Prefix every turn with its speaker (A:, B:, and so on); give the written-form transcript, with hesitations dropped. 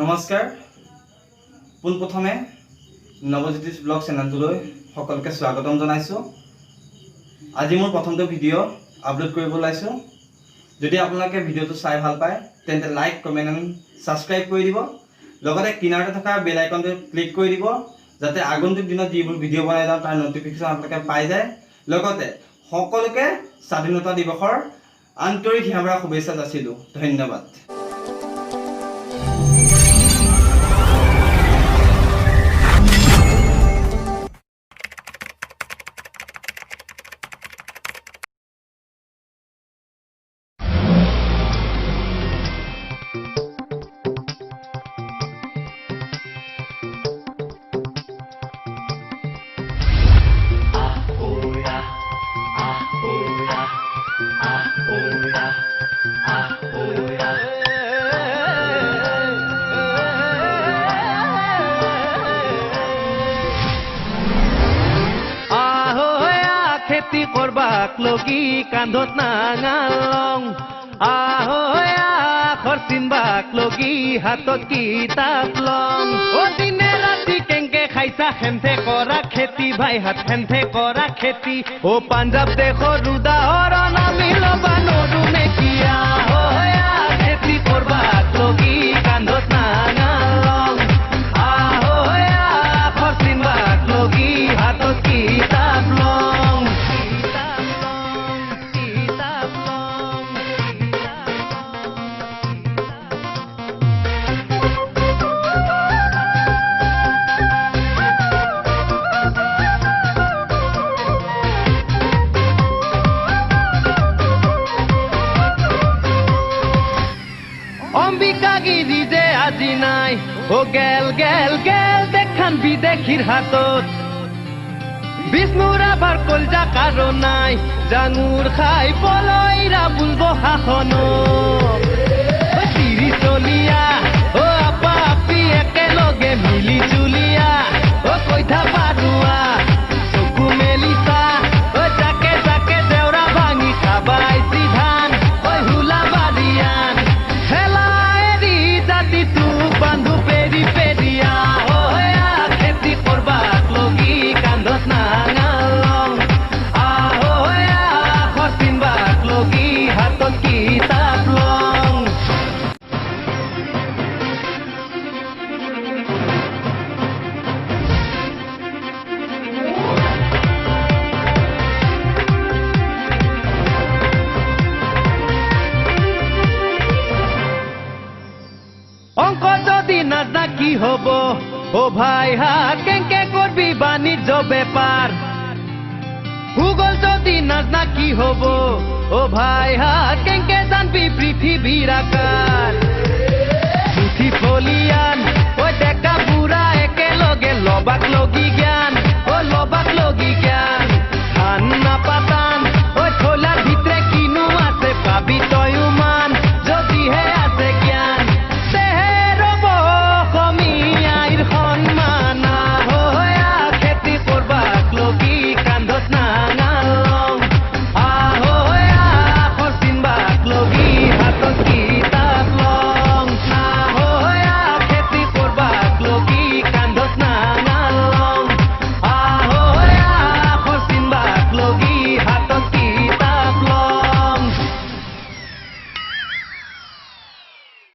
A: নমস্কাৰ পোনপ্ৰথমে নৱজ্যোতিষ ব্লগ চেনেলটোলৈ সকলোকে স্বাগতম জনাইছোঁ। আজি মোৰ প্ৰথমটো ভিডিঅ' আপলোড কৰিব ওলাইছোঁ। যদি আপোনালোকে ভিডিঅ'টো চাই ভাল পায় তেন্তে লাইক কমেণ্ট এণ্ড ছাবস্ক্ৰাইব কৰি দিব। লগতে কিনাৰতে থকা বেল আইকনটো ক্লিক কৰি দিব যাতে আগন্তুক দিনত যিবোৰ ভিডিঅ' বনাই যাওঁ তাৰ ন'টিফিকেশ্যন আপোনালোকে পাই যায়। লগতে সকলোকে স্বাধীনতা দিৱসৰ আন্তৰিক সেৱা শুভেচ্ছা যাচিলোঁ। ধন্যবাদ।
B: খেতি কৰবাক লগি কান্ধত নাঙালং আখৰ চিনবাক লগি হাতত কিতাপ লং দিনে ৰাতি কেংকে খাইছা হেন্থে কৰা খেতি ভাই হাত হেন্থে কৰা খেতি পাঞ্জাব দেশৰ উদাহৰণ আমি ল'বা নৰো নেকি খেতি কৰবাক লগি কান্ধত নাঙালং আখৰ চিনবাক লগি হাতত কিতাপ লং অম্বিকাগিৰি যে আজি নাই গেল গেল গেল দেখান বিদেশীৰ হাতত বিষ্ণুৰ আভাৰ কলজা কাৰো নাই জাঙুৰ খাই পলৈৰা বুলব শাসনত চিৰি চলিয়া আপা আপি একেলগে মিলি জুলিয়া কৈঠা পাৰুৱা চকু মেলিছা জাকে জাকে দেউৰা ভাঙি খাবাইছি ধান হুলা বাৰিয়ান বান্ধু পেৰি পেৰিয়া খেতি কৰবাক লগি কান্ধত নাঙালং আখৰ চিনবাক লগি হাতত কিতাপ লং অংক যদি নাজনা কি হব ভাই কেংকে করবি বাণিজ্য বেপার ভূগোল যদি নাজনা কি হব ভাই কেংকে জানবি পৃথিবীর আকার পুথি ফলিয়ান ডেকা বুঢ়া একেলগে লবাক লগি